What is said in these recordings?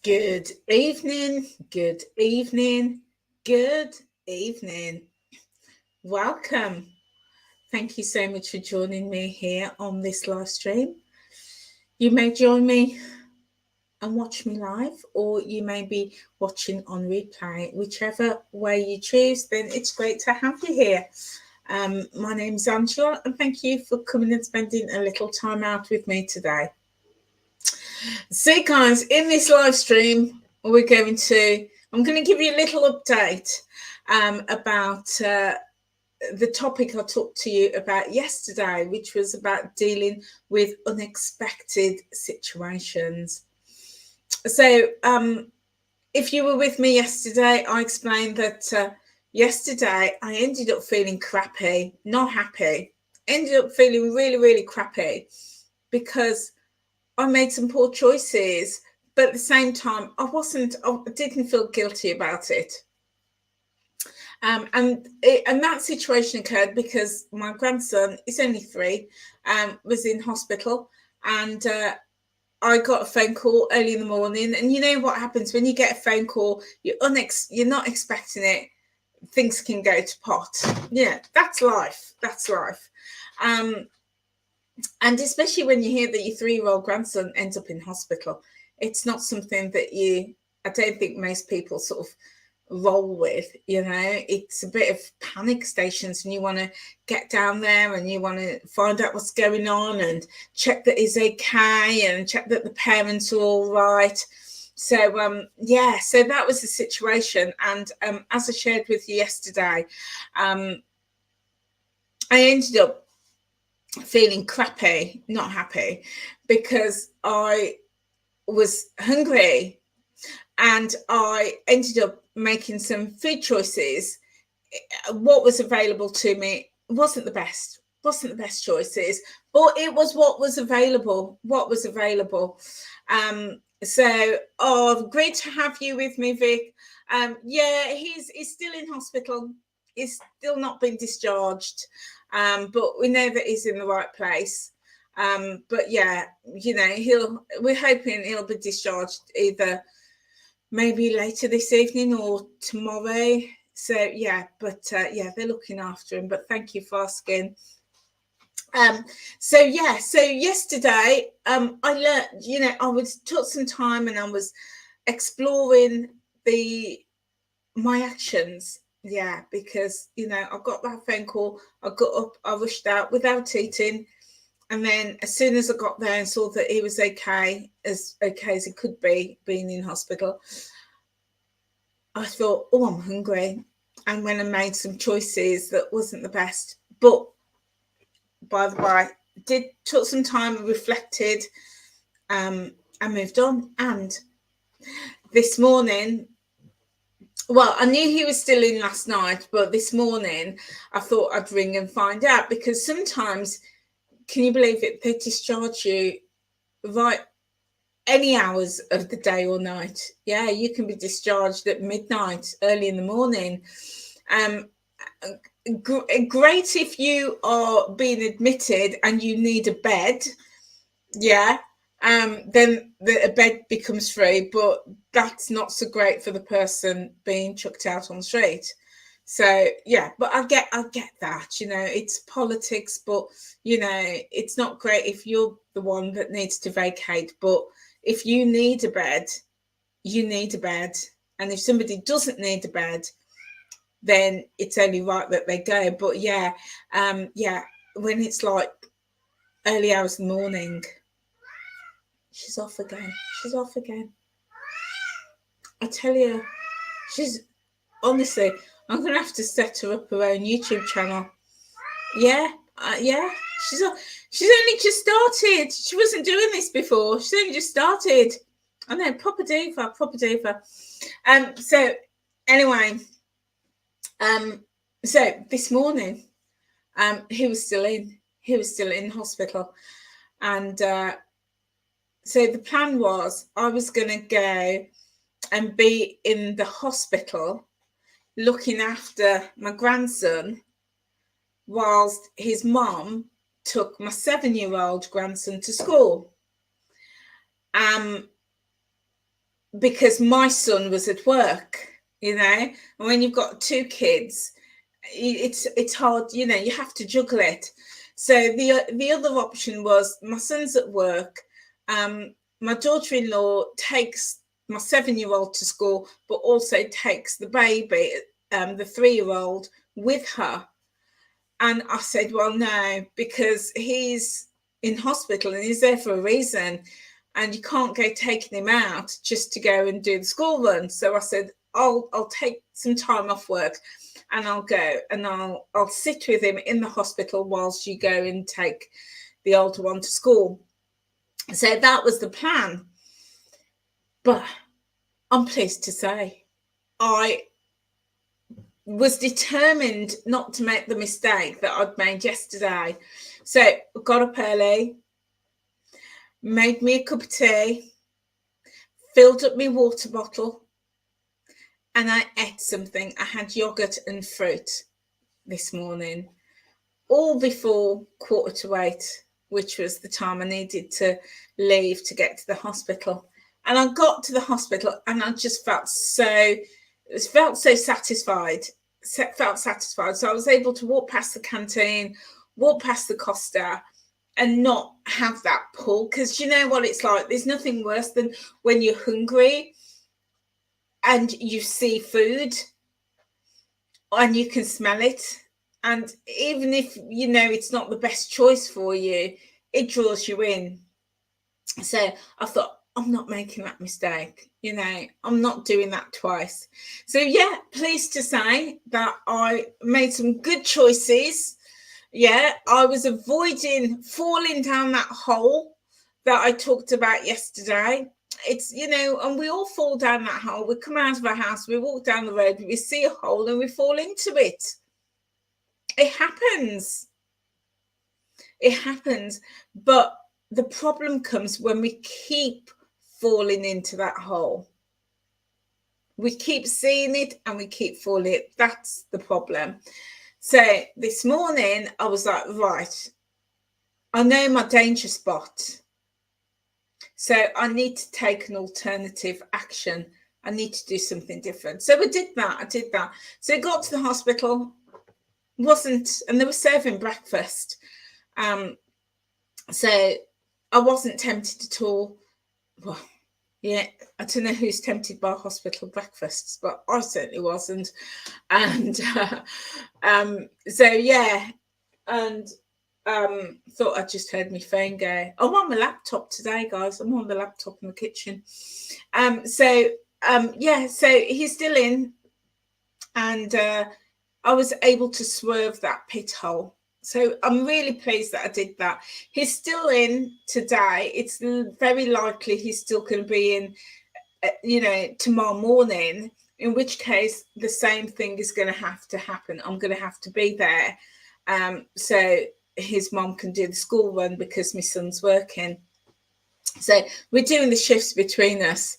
Good evening, good evening, good evening. Welcome. Thank you so much for joining me here on this live stream. You may join me and watch me live, or you may be watching on replay. Whichever way you choose, then it's great to have you here. My name's Angela, and thank you for coming and spending a little time out with me today. So guys, in this live stream, I'm going to give you a little update about the topic I talked to you about yesterday, which was about dealing with unexpected situations. So if you were with me yesterday, I explained that yesterday I ended up feeling crappy, not happy. Ended up feeling really, really crappy because I made some poor choices, but at the same time, I didn't feel guilty about it. And that situation occurred because my grandson, is only 3, was in hospital, and I got a phone call early in the morning. And you know what happens when you get a phone call? You're not expecting it. Things can go to pot. Yeah, that's life. That's life. And especially when you hear that your 3-year-old grandson ends up in hospital, it's not something that I don't think most people sort of roll with. It's a bit of panic stations, and you want to get down there and you want to find out what's going on and check that he's okay and check that the parents are all right. So so that was the situation. And as I shared with you yesterday, I ended up feeling crappy, not happy, because I was hungry and I ended up making some food choices. What was available to me wasn't the best choices, but it was what was available. So great to have you with me, Vic. He's still in hospital. He's still not been discharged, but we know that he's in the right place. But yeah, we're hoping he'll be discharged either maybe later this evening or tomorrow. So yeah, but they're looking after him. But thank you for asking. So yesterday, I learned, I took some time and I was exploring my actions. Yeah, because I got that phone call, I got up, I rushed out without eating, and then as soon as I got there and saw that he was okay as he could be, being in hospital, I thought, oh, I'm hungry. And when I made some choices that wasn't the best, but by the way, took some time, reflected, and moved on. And this morning, well, I knew he was still in last night, but this morning I thought I'd ring and find out, because sometimes, can you believe it, they discharge you right any hours of the day or night. Yeah, you can be discharged at midnight, early in the morning. Great if you are being admitted and you need a bed. Yeah. Then a bed becomes free, but that's not so great for the person being chucked out on the street. So yeah, but I get that, it's politics, but it's not great if you're the one that needs to vacate. But if you need a bed, you need a bed. And if somebody doesn't need a bed, then it's only right that they go. But when it's like early hours in the morning, she's off again. I tell you, honestly, I'm going to have to set her up her own YouTube channel. Yeah. She's only just started. She wasn't doing this before. She's only just started. I know, proper diva. So anyway, so this morning, he was still in hospital, and so the plan was I was going to go and be in the hospital looking after my grandson whilst his mum took my 7-year-old grandson to school. because my son was at work, you know, and when you've got 2 kids, it's hard, you know, you have to juggle it. So the other option was my son's at work. My daughter-in-law takes my 7-year-old to school, but also takes the baby, the 3-year-old, with her. And I said, well, no, because he's in hospital and he's there for a reason, and you can't go taking him out just to go and do the school run. So I said, I'll take some time off work and I'll go and I'll sit with him in the hospital whilst you go and take the older one to school. So that was the plan. But I'm pleased to say I was determined not to make the mistake that I'd made yesterday. So I got up early, made me a cup of tea, filled up my water bottle, and I ate something. I had yogurt and fruit this morning, all before 7:45, which was the time I needed to leave to get to the hospital. And I got to the hospital and I just felt so satisfied. So I was able to walk past the canteen, walk past the Costa, and not have that pull. Because you know what it's like? There's nothing worse than when you're hungry and you see food and you can smell it. And even if, you know, it's not the best choice for you, it draws you in. So I thought, I'm not making that mistake. You know, I'm not doing that twice. So yeah, pleased to say that I made some good choices. Yeah, I was avoiding falling down that hole that I talked about yesterday. It's, you know, and we all fall down that hole. We come out of our house, we walk down the road, we see a hole and we fall into it. It happens. It happens. But the problem comes when we keep falling into that hole. We keep seeing it and we keep falling. That's the problem. So this morning I was like, right, I know my danger spot. So I need to take an alternative action. I need to do something different. So I did that. So I got to the hospital, and they were serving breakfast. So I wasn't tempted at all. Well, yeah, I don't know who's tempted by hospital breakfasts, but I certainly wasn't. And so yeah, and thought I just heard my phone go. I'm on my laptop today, guys. I'm on the laptop in the kitchen. Yeah, so he's still in, and I was able to swerve that pit hole. So I'm really pleased that I did that. He's still in today. It's very likely he's still going to be in, you know, tomorrow morning, in which case the same thing is going to have to happen. I'm going to have to be there. So his mom can do the school run because my son's working. So we're doing the shifts between us.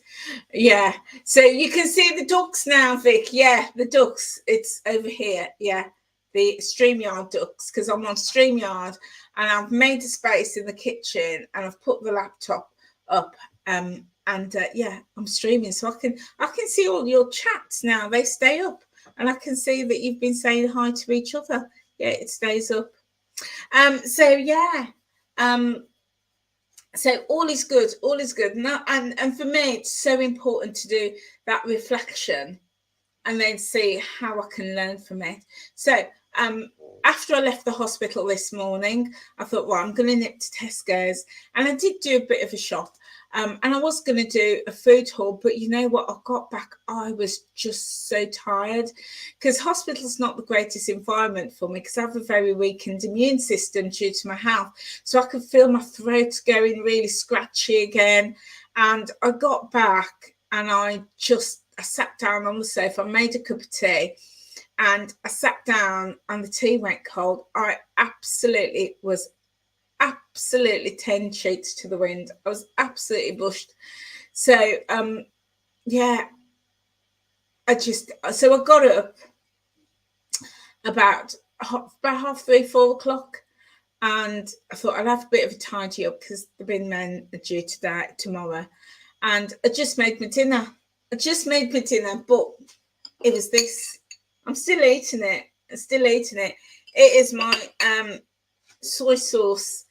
Yeah. So you can see the ducks now, Vic. Yeah, the ducks. It's over here. Yeah. The StreamYard ducks, because I'm on StreamYard and I've made a space in the kitchen and I've put the laptop up. Yeah, I'm streaming. So I can see all your chats now. They stay up. And I can see that you've been saying hi to each other. Yeah, it stays up. So yeah. So all is good, all is good. Now, and for me, it's so important to do that reflection and then see how I can learn from it. So after I left the hospital this morning, I thought, well, I'm going to nip to Tesco's. And I did do a bit of a shop. And I was going to do a food haul, but you know what? I got back, I was just so tired because hospital's not the greatest environment for me because I have a very weakened immune system due to my health. So I could feel my throat going really scratchy again. And I got back and I sat down on the sofa, I made a cup of tea and I sat down and the tea went cold. I was absolutely 10 sheets to the wind. I was absolutely bushed. So yeah, I got up about 3:30, 4 o'clock, and I thought I'd have a bit of a tidy up because the bin men are due tomorrow. and I just made my dinner. But it was this. I'm still eating it. It is my soy sauce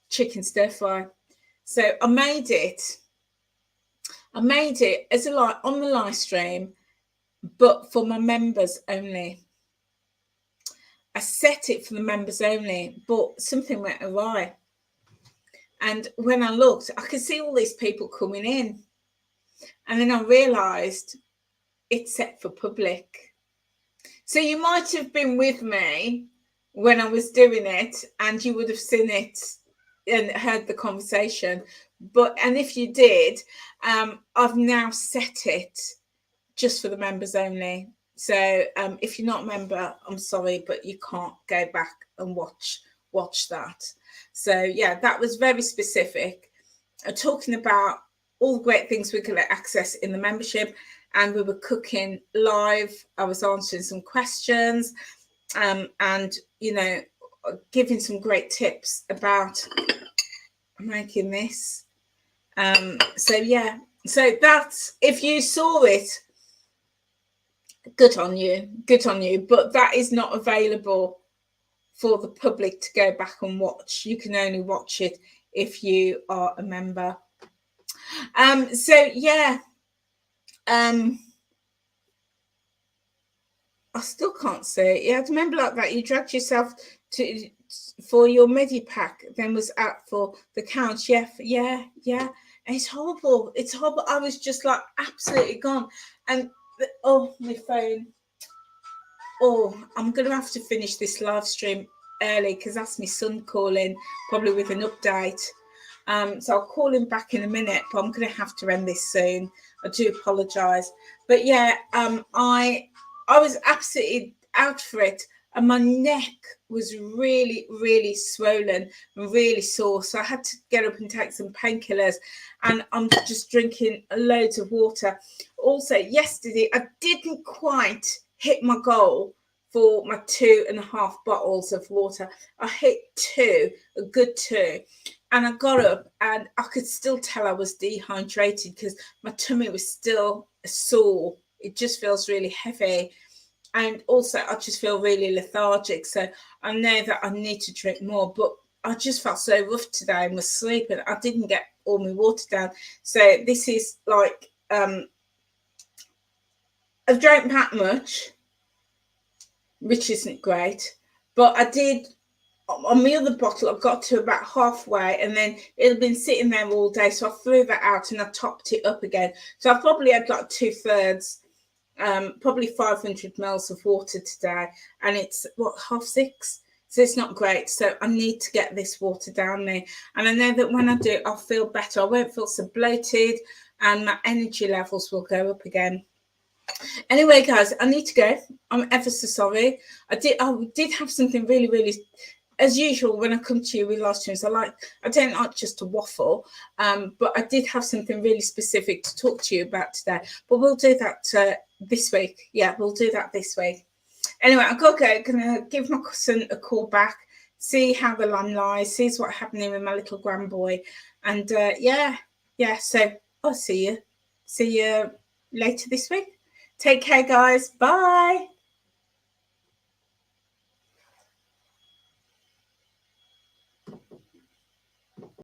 chicken stir fry. So I made it as a on the live stream, but for my members only. I set it for the members only, but something went awry. And when I looked, I could see all these people coming in. And then I realised it's set for public. So you might have been with me when I was doing it, and you would have seen it and heard the conversation. And if you did, I've now set it just for the members only. So if you're not a member, I'm sorry, but you can't go back and watch that. So yeah, that was very specific, talking about all the great things we could access in the membership. And we were cooking live. I was answering some questions, and giving some great tips about making this. So yeah, so that's, if you saw it, good on you. But that is not available for the public to go back and watch. You can only watch it if you are a member. So yeah, I still can't say it. Yeah, remember like that. You dragged yourself for your Medipack, then was out for the couch. Yeah. It's horrible. I was just like absolutely gone. And my phone. I'm going to have to finish this live stream early because that's my son calling, probably with an update. So I'll call him back in a minute, but I'm going to have to end this soon. I do apologise. But yeah, I was absolutely out for it. And my neck was really, really swollen and really sore. So I had to get up and take some painkillers. And I'm just drinking loads of water. Also, yesterday, I didn't quite hit my goal for my 2.5 bottles of water. I hit 2, a good 2. And I got up and I could still tell I was dehydrated because my tummy was still sore. It just feels really heavy. And also I just feel really lethargic. So I know that I need to drink more, but I just felt so rough today and was sleeping. I didn't get all my water down. So this is like, I've drank that much, which isn't great, but I did. On my other bottle, I got to about halfway, and then it had been sitting there all day, so I threw that out and I topped it up again. So I probably had like 2/3, probably 500 mils of water today, and it's 6:30, so it's not great. So I need to get this water down there, and I know that when I do, I'll feel better. I won't feel so bloated, and my energy levels will go up again. Anyway, guys, I need to go. I'm ever so sorry. I did have something really, really, as usual, when I come to you with live streams, I don't like just to waffle, but I did have something really specific to talk to you about today. But we'll do that this week. Yeah, we'll do that this week. Anyway, I've got to go. I'm going to give my cousin a call back, see how the land lies, see what's happening with my little grandboy. And yeah, so I'll see you later this week. Take care, guys. Bye.